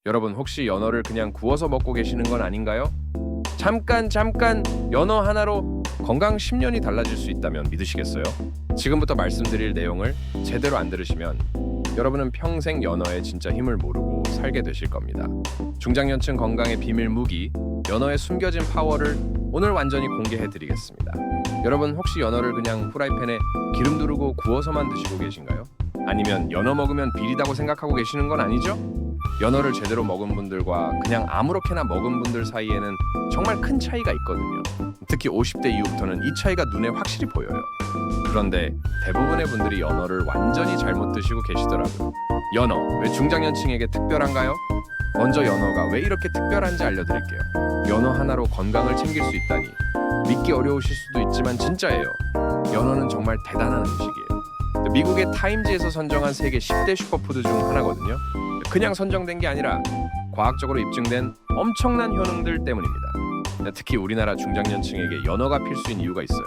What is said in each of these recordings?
여러분 혹시 연어를 그냥 구워서 먹고 계시는 건 아닌가요? 잠깐 연어 하나로 건강 10년이 달라질 수 있다면 믿으시겠어요? 지금부터 말씀드릴 내용을 제대로 안 들으시면 여러분은 평생 연어의 진짜 힘을 모르고 살게 되실 겁니다. 중장년층 건강의 비밀 무기 연어의 숨겨진 파워를 오늘 완전히 공개해 드리겠습니다. 여러분 혹시 연어를 그냥 후라이팬에 기름 두르고 구워서만 드시고 계신가요? 아니면 연어 먹으면 비리다고 생각하고 계시는 건 아니죠? 연어를 제대로 먹은 분들과 그냥 아무렇게나 먹은 분들 사이에는 정말 큰 차이가 있거든요. 특히 50대 이후부터는 이 차이가 눈에 확실히 보여요. 그런데 대부분의 분들이 연어를 완전히 잘못 드시고 계시더라고요. 연어, 왜 중장년층에게 특별한가요? 먼저 연어가 왜 이렇게 특별한지 알려드릴게요. 연어 하나로 건강을 챙길 수 있다니 믿기 어려우실 수도 있지만 진짜예요. 연어는 정말 대단한 음식이에요. 미국의 타임지에서 선정한 세계 10대 슈퍼푸드 중 하나거든요. 그냥 선정된 게 아니라 과학적으로 입증된 엄청난 효능들 때문입니다. 특히 우리나라 중장년층에게 연어가 필수인 이유가 있어요.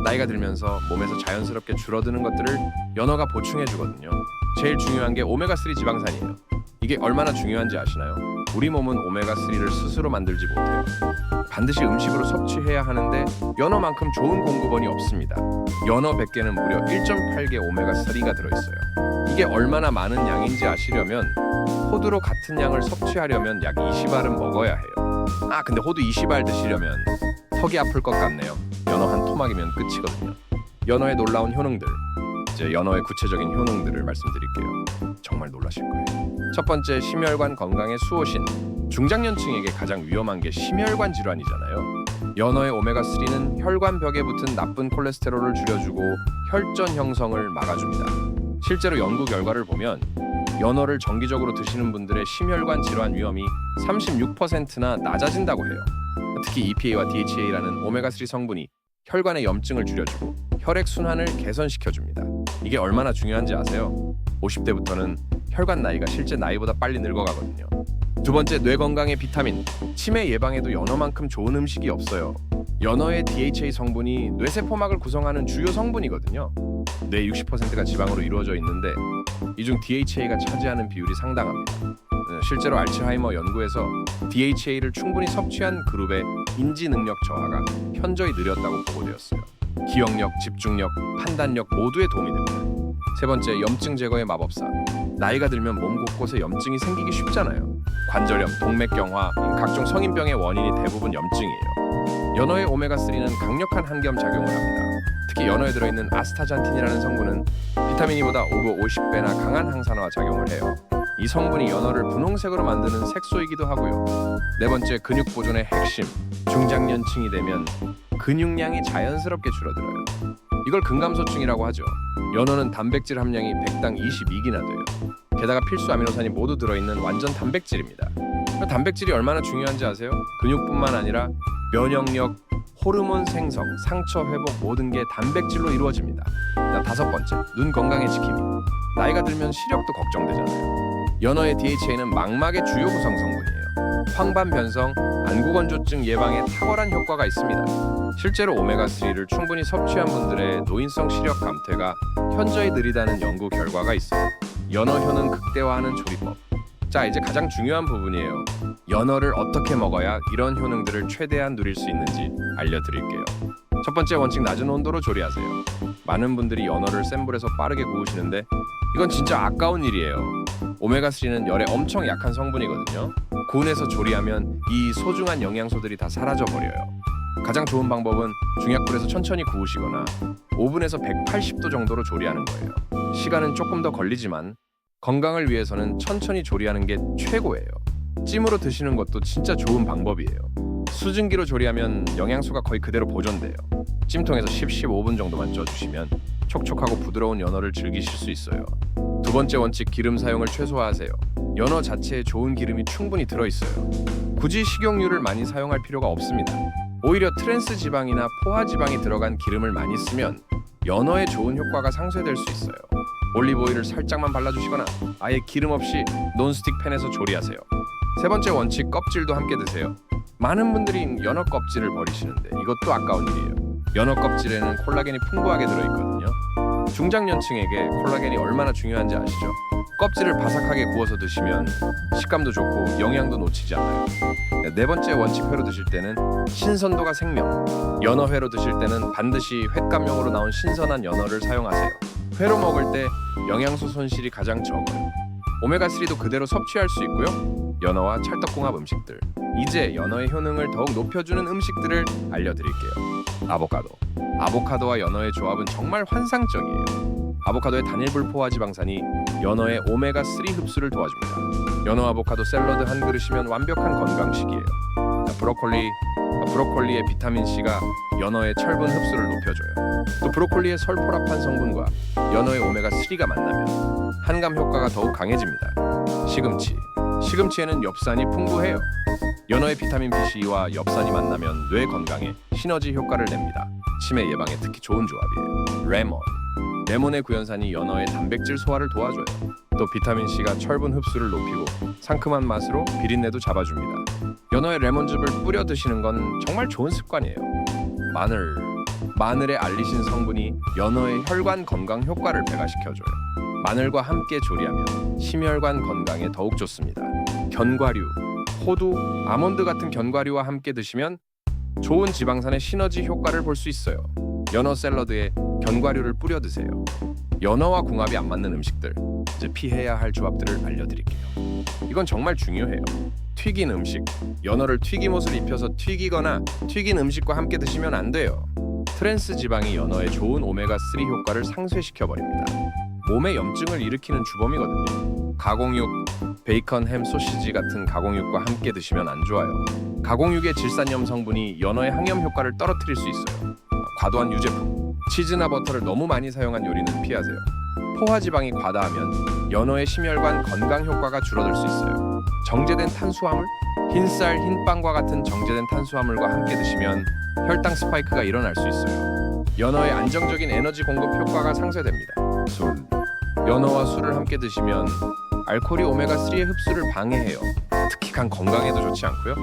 나이가 들면서 몸에서 자연스럽게 줄어드는 것들을 연어가 보충해주거든요. 제일 중요한 게 오메가3 지방산이에요. 이게 얼마나 중요한지 아시나요? 우리 몸은 오메가3를 스스로 만들지 못해요. 반드시 음식으로 섭취해야 하는데 연어만큼 좋은 공급원이 없습니다. 연어 100개는 무려 1.8개 오메가3가 들어있어요. 이게 얼마나 많은 양인지 아시려면 호두로 같은 양을 섭취하려면 약 20알은 먹어야 해요. 근데 호두 20알 드시려면 턱이 아플 것 같네요. 연어 한 토막이면 끝이거든요. 연어의 놀라운 효능들, 이제 연어의 구체적인 효능들을 말씀드릴게요. 정말 놀라실 거예요. 첫 번째, 심혈관 건강의 수호신. 중장년층에게 가장 위험한 게 심혈관 질환이잖아요. 연어의 오메가3는 혈관 벽에 붙은 나쁜 콜레스테롤을 줄여주고 혈전 형성을 막아줍니다. 실제로 연구 결과를 보면 연어를 정기적으로 드시는 분들의 심혈관 질환 위험이 36%나 낮아진다고 해요. 특히 EPA와 DHA라는 오메가3 성분이 혈관의 염증을 줄여주고 혈액 순환을 개선시켜줍니다. 이게 얼마나 중요한지 아세요? 50대부터는 혈관 나이가 실제 나이보다 빨리 늙어가거든요. 두 번째, 뇌 건강의 비타민. 치매 예방에도 연어만큼 좋은 음식이 없어요. 연어의 DHA 성분이 뇌세포막을 구성하는 주요 성분이거든요. 뇌 60%가 지방으로 이루어져 있는데 이 중 DHA가 차지하는 비율이 상당합니다. 실제로 알츠하이머 연구에서 DHA를 충분히 섭취한 그룹의 인지 능력 저하가 현저히 느렸다고 보고되었어요. 기억력, 집중력, 판단력 모두에 도움이 됩니다. 세 번째, 염증 제거의 마법사. 나이가 들면 몸 곳곳에 염증이 생기기 쉽잖아요. 관절염, 동맥경화, 각종 성인병의 원인이 대부분 염증이에요. 연어의 오메가3는 강력한 항염 작용을 합니다. 특히 연어에 들어있는 아스타잔틴이라는 성분은 비타민 E보다 오버 50배나 강한 항산화 작용을 해요. 이 성분이 연어를 분홍색으로 만드는 색소이기도 하고요. 네 번째, 근육 보존의 핵심. 중장년층이 되면 근육량이 자연스럽게 줄어들어요. 이걸 근감소증이라고 하죠. 연어는 단백질 함량이 100당 22기나 돼요. 게다가 필수 아미노산이 모두 들어있는 완전 단백질입니다. 단백질이 얼마나 중요한지 아세요? 근육뿐만 아니라 면역력, 호르몬 생성, 상처 회복 모든 게 단백질로 이루어집니다. 다섯 번째, 눈 건강의 지킴이. 나이가 들면 시력도 걱정되잖아요. 연어의 DHA는 망막의 주요 구성 성분이에요. 황반 변성, 안구건조증 예방에 탁월한 효과가 있습니다. 실제로 오메가3를 충분히 섭취한 분들의 노인성 시력 감퇴가 현저히 느리다는 연구 결과가 있어요. 연어 효능 극대화하는 조리법. 자, 이제 가장 중요한 부분이에요. 연어를 어떻게 먹어야 이런 효능들을 최대한 누릴 수 있는지 알려드릴게요. 첫 번째 원칙, 낮은 온도로 조리하세요. 많은 분들이 연어를 센 불에서 빠르게 구우시는데 이건 진짜 아까운 일이에요. 오메가3는 열에 엄청 약한 성분이거든요. 구운에서 조리하면 이 소중한 영양소들이 다 사라져버려요. 가장 좋은 방법은 중약불에서 천천히 구우시거나 오븐에서 180도 정도로 조리하는 거예요. 시간은 조금 더 걸리지만 건강을 위해서는 천천히 조리하는 게 최고예요. 찜으로 드시는 것도 진짜 좋은 방법이에요. 수증기로 조리하면 영양소가 거의 그대로 보존돼요. 찜통에서 10-15분 정도만 쪄주시면 촉촉하고 부드러운 연어를 즐기실 수 있어요. 두 번째 원칙, 기름 사용을 최소화하세요. 연어 자체에 좋은 기름이 충분히 들어있어요. 굳이 식용유를 많이 사용할 필요가 없습니다. 오히려 트랜스 지방이나 포화 지방이 들어간 기름을 많이 쓰면 연어에 좋은 효과가 상쇄될 수 있어요. 올리브 오일을 살짝만 발라주시거나 아예 기름 없이 논스틱 팬에서 조리하세요. 세 번째 원칙, 껍질도 함께 드세요. 많은 분들이 연어 껍질을 버리시는데 이것도 아까운 일이에요. 연어 껍질에는 콜라겐이 풍부하게 들어있거든요. 중장년층에게 콜라겐이 얼마나 중요한지 아시죠? 껍질을 바삭하게 구워서 드시면 식감도 좋고 영양도 놓치지 않아요. 네 번째 원칙회로 드실 때는 신선도가 생명. 연어회로 드실 때는 반드시 횟감용으로 나온 신선한 연어를 사용하세요. 회로 먹을 때 영양소 손실이 가장 적어요. 오메가3도 그대로 섭취할 수 있고요. 연어와 찰떡궁합 음식들. 이제 연어의 효능을 더욱 높여주는 음식들을 알려드릴게요. 아보카도. 아보카도와 연어의 조합은 정말 환상적이에요. 아보카도의 단일 포화 지방산이 연어의 오메가3 흡수를 도와줍니다. 연어 아보카도 샐러드 한 그릇이면 완벽한 건강식이에요. 브로콜리의 비타민C가 연어의 철분 흡수를 높여줘요. 또 브로콜리의 설포라판 성분과 연어의 오메가3가 만나면 한감 효과가 더욱 강해집니다. 시금치에는 엽산이 풍부해요. 연어의 비타민 B12와 엽산이 만나면 뇌 건강에 시너지 효과를 냅니다. 치매 예방에 특히 좋은 조합이에요. 레몬의 구연산이 연어의 단백질 소화를 도와줘요. 또 비타민C가 철분 흡수를 높이고 상큼한 맛으로 비린내도 잡아줍니다. 연어에 레몬즙을 뿌려 드시는 건 정말 좋은 습관이에요. 마늘의 알리신 성분이 연어의 혈관 건강 효과를 배가시켜줘요. 마늘과 함께 조리하면 심혈관 건강에 더욱 좋습니다. 견과류, 호두, 아몬드 같은 견과류와 함께 드시면 좋은 지방산의 시너지 효과를 볼 수 있어요. 연어 샐러드에 견과류를 뿌려 드세요. 연어와 궁합이 안 맞는 음식들, 이제 피해야 할 조합들을 알려드릴게요. 이건 정말 중요해요. 튀긴 음식, 연어를 튀김옷을 입혀서 튀기거나 튀긴 음식과 함께 드시면 안 돼요. 트랜스 지방이 연어의 좋은 오메가3 효과를 상쇄시켜버립니다. 몸에 염증을 일으키는 주범이거든요. 가공육, 베이컨, 햄, 소시지 같은 가공육과 함께 드시면 안 좋아요. 가공육의 질산염 성분이 연어의 항염 효과를 떨어뜨릴 수 있어요. 과도한 유제품, 치즈나 버터를 너무 많이 사용한 요리는 피하세요. 포화지방이 과다하면 연어의 심혈관 건강 효과가 줄어들 수 있어요. 정제된 탄수화물, 흰쌀, 흰빵과 같은 정제된 탄수화물과 함께 드시면 혈당 스파이크가 일어날 수 있어요. 연어의 안정적인 에너지 공급 효과가 상쇄됩니다. 술, 연어와 술을 함께 드시면 알코올이 오메가3의 흡수를 방해해요. 특히 간 건강에도 좋지 않고요.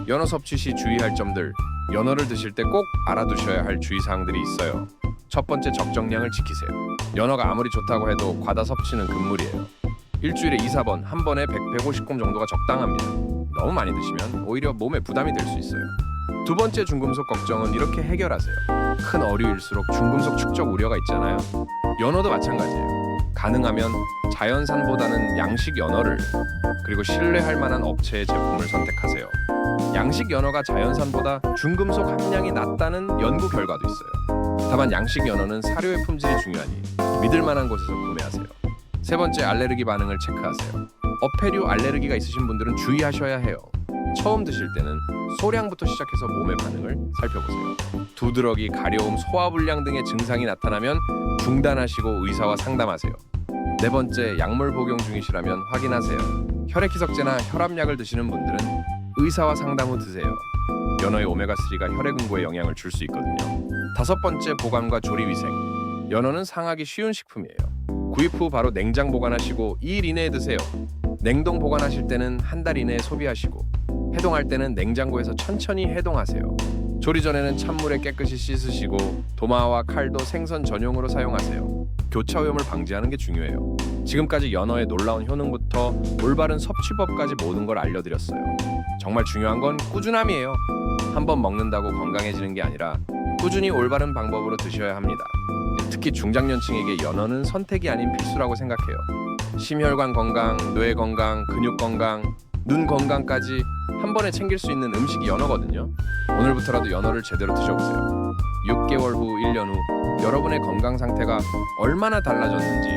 연어 섭취 시 주의할 점들, 연어를 드실 때 꼭 알아두셔야 할 주의사항들이 있어요. 첫 번째, 적정량을 지키세요. 연어가 아무리 좋다고 해도 과다 섭취는 금물이에요. 일주일에 2-4번, 한 번에 100-150g 정도가 적당합니다. 너무 많이 드시면 오히려 몸에 부담이 될 수 있어요. 두 번째, 중금속 걱정은 이렇게 해결하세요. 큰 어류일수록 중금속 축적 우려가 있잖아요. 연어도 마찬가지예요. 가능하면 자연산보다는 양식 연어를, 그리고 신뢰할 만한 업체의 제품을 선택하세요. 양식 연어가 자연산보다 중금속 함량이 낮다는 연구 결과도 있어요. 다만 양식 연어는 사료의 품질이 중요하니 믿을 만한 곳에서 구매하세요. 세 번째, 알레르기 반응을 체크하세요. 어패류 알레르기가 있으신 분들은 주의하셔야 해요. 처음 드실 때는 소량부터 시작해서 몸의 반응을 살펴보세요. 두드러기, 가려움, 소화불량 등의 증상이 나타나면 중단하시고 의사와 상담하세요. 네 번째, 약물 복용 중이시라면 확인하세요. 혈액희석제나 혈압약을 드시는 분들은 의사와 상담 후 드세요. 연어의 오메가3가 혈액 응고에 영향을 줄 수 있거든요. 다섯 번째, 보관과 조리 위생. 연어는 상하기 쉬운 식품이에요. 구입 후 바로 냉장 보관하시고 2일 이내에 드세요. 냉동 보관하실 때는 한 달 이내에 소비하시고, 해동할 때는 냉장고에서 천천히 해동하세요. 조리 전에는 찬물에 깨끗이 씻으시고 도마와 칼도 생선 전용으로 사용하세요. 교차 오염을 방지하는 게 중요해요. 지금까지 연어의 놀라운 효능부터 올바른 섭취법까지 모든 걸 알려드렸어요. 정말 중요한 건 꾸준함이에요. 한번 먹는다고 건강해지는 게 아니라 꾸준히 올바른 방법으로 드셔야 합니다. 특히 중장년층에게 연어는 선택이 아닌 필수라고 생각해요. 심혈관 건강, 뇌 건강, 근육 건강, 눈 건강까지 한 번에 챙길 수 있는 음식이 연어거든요. 오늘부터라도 연어를 제대로 드셔보세요. 6개월 후, 1년 후 여러분의 건강 상태가 얼마나 달라졌는지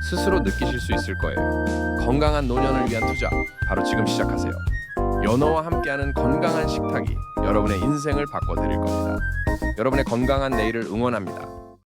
스스로 느끼실 수 있을 거예요. 건강한 노년을 위한 투자, 바로 지금 시작하세요. 연어와 함께하는 건강한 식탁이 여러분의 인생을 바꿔드릴 겁니다. 여러분의 건강한 내일을 응원합니다.